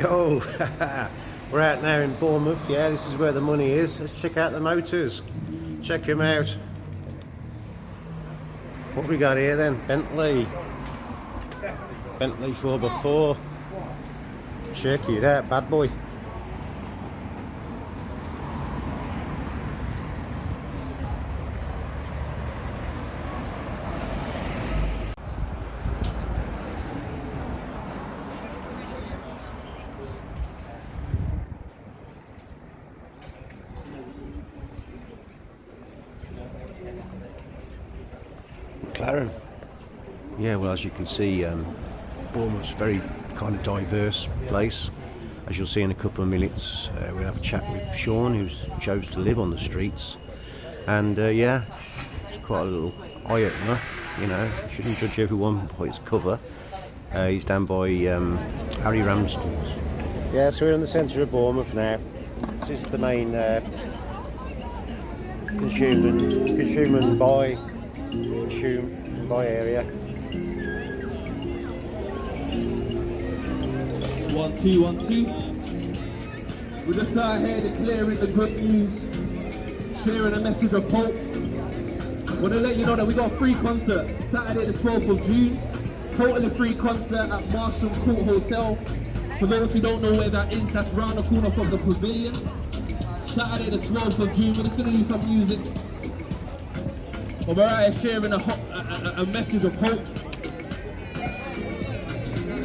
Yo, we're out now in Bournemouth. Yeah, this is where the money is. Let's check out the motors. Check them out. What we got here then? Bentley 4x4. Check it out, bad boy. McLaren. Yeah, well, as you can see, Bournemouth's a very kind of diverse place. As you'll see in a couple of minutes, we'll have a chat with Shaun, who's chose to live on the streets. And yeah, it's quite a little eye-opener, you know. Shouldn't judge everyone by its cover. He's down by Harry Ramsden's. Yeah, so we're in the centre of Bournemouth now. This is the main consume and buy area. 1 2 1 2. We're just out here declaring the good news, sharing a message of hope. Want to let you know that we got a free concert Saturday the 12th of June. Totally free concert at Marshall Court Hotel. For those who don't know where that is, that's round the corner from the pavilion. Saturday the 12th of June. We're just going to do some music. But we're out here sharing a message of hope.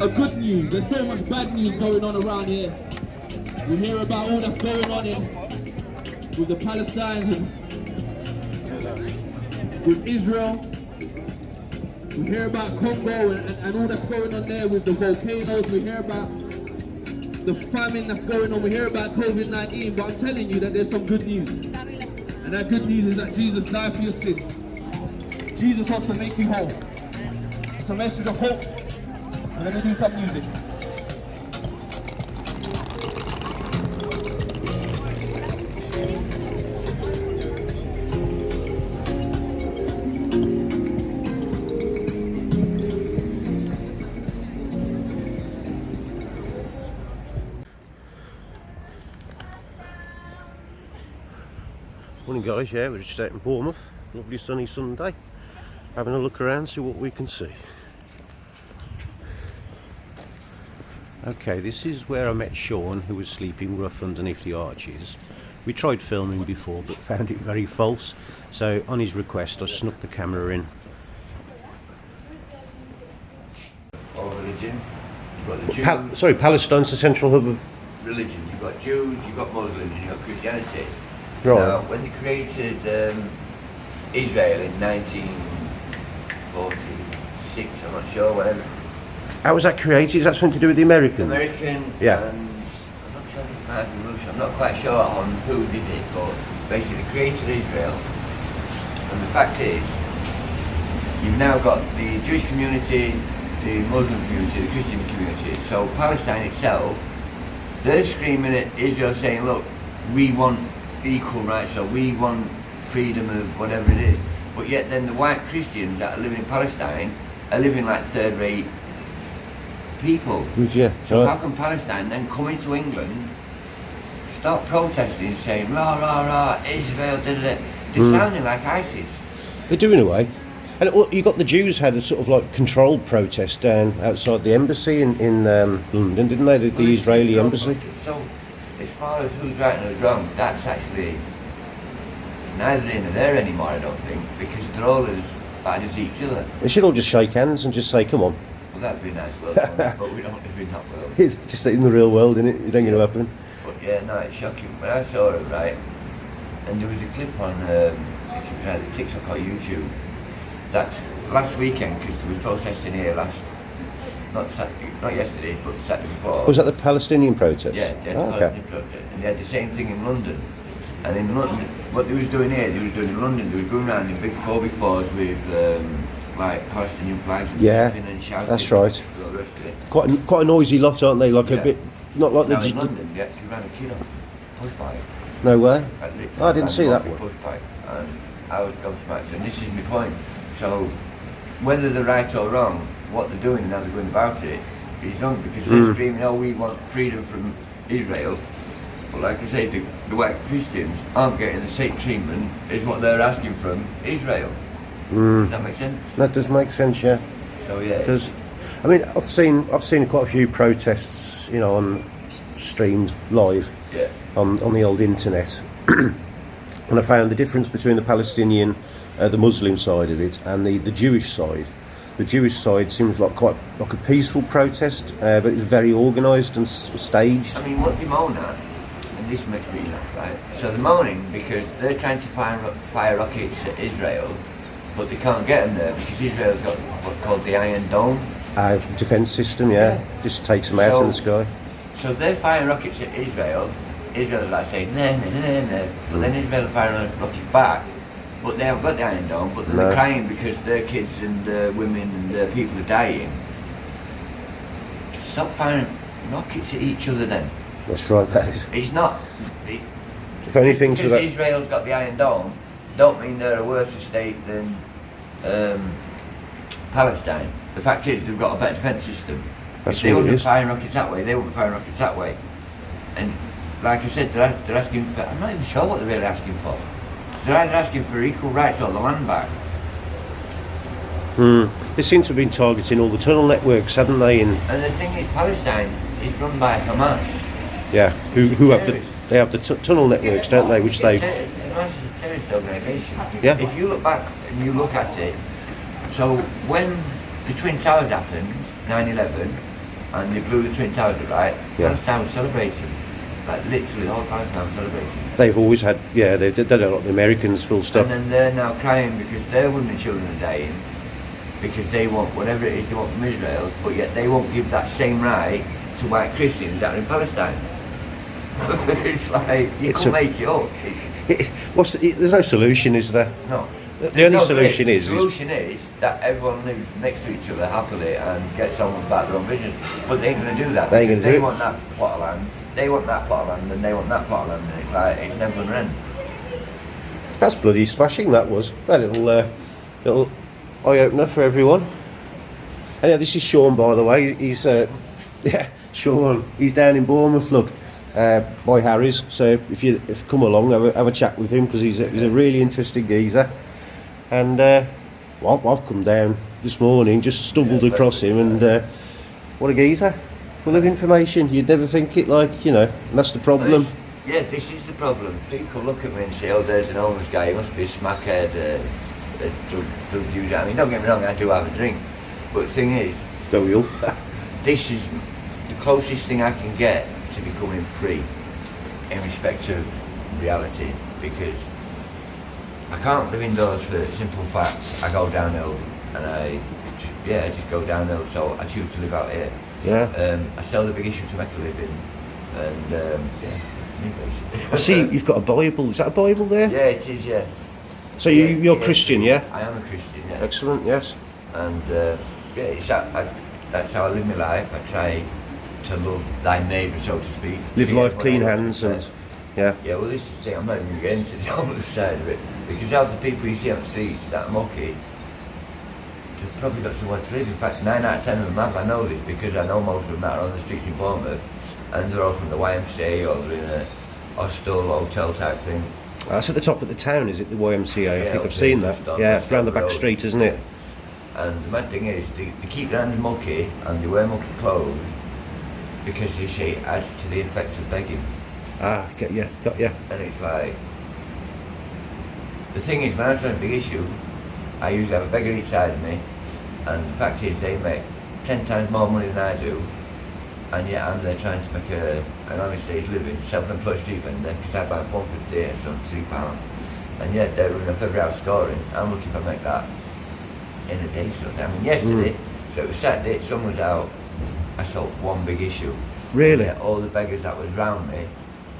A good news. There's so much bad news going on around here. We hear about all that's going on with the Palestinians and with Israel. We hear about Congo and all that's going on there with the volcanoes. We hear about the famine that's going on. We hear about COVID-19. But I'm telling you that there's some good news. And that good news is that Jesus died for your sin. Jesus wants to make you whole. It's a message of hope. And let me do some music. Morning guys, yeah, we're just out in Bournemouth. Lovely sunny Sunday. Having a look around, see what we can see. Okay, this is where I met Shaun, who was sleeping rough underneath the arches. We tried filming before but found it very false, so on his request I snuck the camera in. All religion. You've got the Jews. Sorry, Palestine's the central hub of Religion. You've got Jews, you've got Muslims, you've got Christianity. Right. Now, when they created Israel in 1946, I'm not sure, whatever. How was that created? Is that something to do with the Americans? American, Yeah. and I'm not sure if it might be Russian, I'm not quite sure on who did it, but basically created Israel. And the fact is, you've now got the Jewish community, the Muslim community, the Christian community. So Palestine itself, they're screaming at Israel saying, look, we want equal rights, so we want freedom of whatever it is. But yet then the white Christians that are living in Palestine are living like third-rate people. Yeah. So Right. how can Palestine then come into England, start protesting, saying rah rah rah, Israel, da da da. They're sounding like ISIS. They do in a way. And you got the Jews had a sort of like controlled protest down outside the embassy in London, didn't they? The Israeli embassy. So as far as who's right and who's wrong, that's actually neither here nor there anymore, I don't think, because they're all as bad as each other. They should all just shake hands and just say, come on. Well, that'd be a nice world, but we don't live in that world. It's just in the real world, innit? It ain't going to happen. But yeah, no, it's shocking. When I saw it, right, and there was a clip on, I think it was either TikTok or YouTube, that's last weekend, because there was protesting here not yesterday, but Saturday before. Was that the Palestinian protest? Yeah, they had Oh, the okay. Palestinian protest, and they had the same thing in London. And in London, what they was doing here, they was doing in London, they was going around in big 4x4s with like Palestinian flags and Yeah, jumping and shouting. that's right. and all the rest of it. Quite a noisy lot, aren't they? Like Yeah. a bit, not like Now the. in London, they actually ran a kid off push bike. No way. Like, literally Oh, I didn't ran see him that off with one. Push bike, and I was gobsmacked. And this is my point. So whether they're right or wrong, what they're doing and how they're going about it is wrong because they're screaming, oh, we want freedom from Israel. But like I say, the white Christians aren't getting the same treatment as what they're asking from Israel. Does that make sense? That does make sense, yeah. So yeah. Because, I mean, I've seen quite a few protests, you know, on streamed live on the old internet, and I found the difference between the Palestinian, the Muslim side of it, and the Jewish side. The Jewish side seems like quite like a peaceful protest, but it's very organised and staged. I mean, what they moan at, and this makes me laugh, right? So they're moaning because they're trying to fire rockets at Israel, but they can't get them there because Israel's got what's called the Iron Dome. Defence system, just takes them out in the sky. So they're firing rockets at Israel. Israel's like saying, no. But then Israel firing a rocket back. But they haven't got the Iron Dome, but then they're crying because their kids and women and their people are dying. Stop firing rockets at each other then. That's right, that is. It's not. If anything, because Israel's got the Iron Dome, don't mean they're a worse state than Palestine. The fact is, they've got a better defence system. That's if they what it wasn't is. firing rockets that way, they wouldn't be firing rockets that way. And like I said, they're asking for, I'm not even sure what they're really asking for. They're either asking for equal rights or the land back. They seem to have been targeting all the tunnel networks, haven't they? And the thing is, Palestine is run by Hamas. Yeah, who have the tunnel networks, don't they? Which they. Hamas is a terrorist organisation. Yeah. If you look back and you look at it, so when the Twin Towers happened, 9/11, and they blew the Twin Towers up, right? Yeah. Palestine was celebrating. Like literally, the whole Palestine was celebrating. They've always had, they don't like the Americans, full stop. And then they're now crying because their women and children are dying because they want whatever it is they want from Israel, but yet they won't give that same right to white Christians that are in Palestine. It's like, you can't make it up. There's no solution, is there? No. The only solution is that everyone lives next to each other happily and gets on about their own business. But they ain't going to do that. They ain't going to do it. They want that plot of land, they want that plot of land, and they want that plot of land, and it's like, it's never going to end. That's bloody smashing, that was. A little eye-opener for everyone. Anyway, this is Shaun, by the way. He's, Shaun. He's down in Bournemouth, look, by Harry's. So if you come along, have a chat with him, because he's a really interesting geezer. And I've come down this morning, just stumbled across him, and what a geezer, full of information. You'd never think it, like, and that's the problem. This is the problem. People look at me and say, oh, there's an homeless guy, he must be a smackhead, a drug user. I mean, don't get me wrong, I do have a drink, but the thing is, Don't we all? this is the closest thing I can get to becoming free in respect to reality, because I can't live indoors for the simple fact I go downhill and I just go downhill, so I choose to live out here. I sell the big issue to make a living, and that's me basically. I see you've got a Bible. Is that a Bible there? Yeah, it is, yeah. So you're Christian, yeah? I am a Christian, yeah. Excellent, yes. And it's that's how I live my life. I try to love thy neighbour, so to speak. Live life clean hands and, yeah. Yeah, well, this is the thing, I'm not even getting to the homeless side of it, because out of the people you see on the streets that are mucky, they've probably got somewhere to live. In fact, 9 out of 10 of them have. I know this because I know most of them that are on the streets in Bournemouth, and they're all from the YMCA or they're in a hostel, hotel type thing. That's at the top of the town, is it, the YMCA? I think I've up seen there, that. just Yeah, just round the down back road. street, isn't it? And the mad thing is, they keep their hands mucky and they wear mucky clothes because they say it adds to the effect of begging. Ah, got ya. And it's like, the thing is, when I'm trying a big issue, I usually have a beggar each side of me, and the fact is they make 10 times more money than I do, and yet I'm there trying to make an honest day's living, self-employed street vendor, because I buy £4.50 and so £3, and yet they're running off every hour scoring. I'm looking if I make that in a day sort of thing. I mean, yesterday, so it was Saturday, sun was out, I sold one big issue. Really? And yet all the beggars that was round me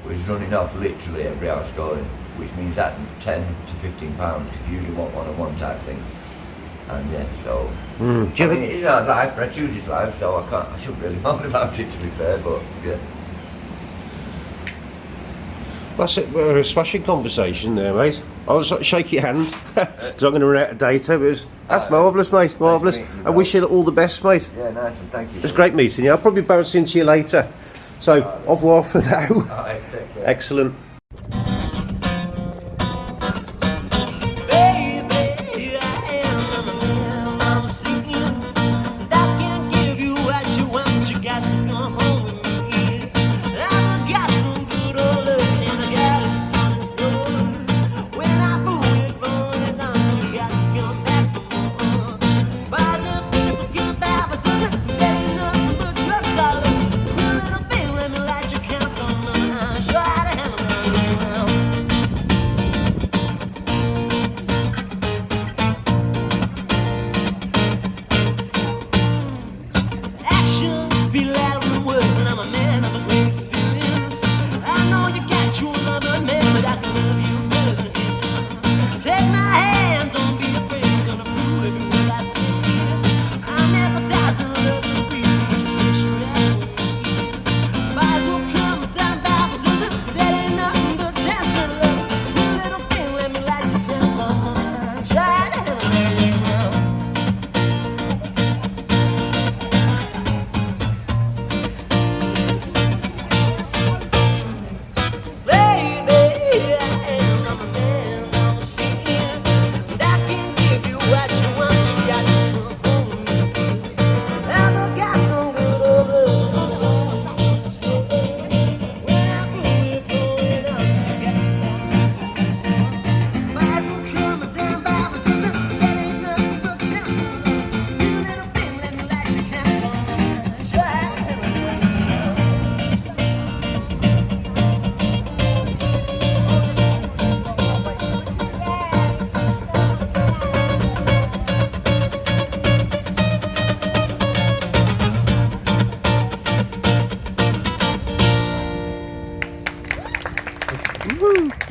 was running off literally every hour scoring, which means that 10 to £15, because you usually want one-on-one type thing. And yeah, so Do you I mean, it's our life, but I choose this life, so I shouldn't really moan about it, to be fair, but yeah. That's it. We're a smashing conversation there, mate. I'll just shake your hand because I'm going to run out of data. But that's marvellous, mate. Marvellous. I wish you all the best, mate. Yeah, nice one. Thank you. It was great meeting you. I'll probably bounce into you later. So, au revoir for now. Alright, take care. Excellent. Woo!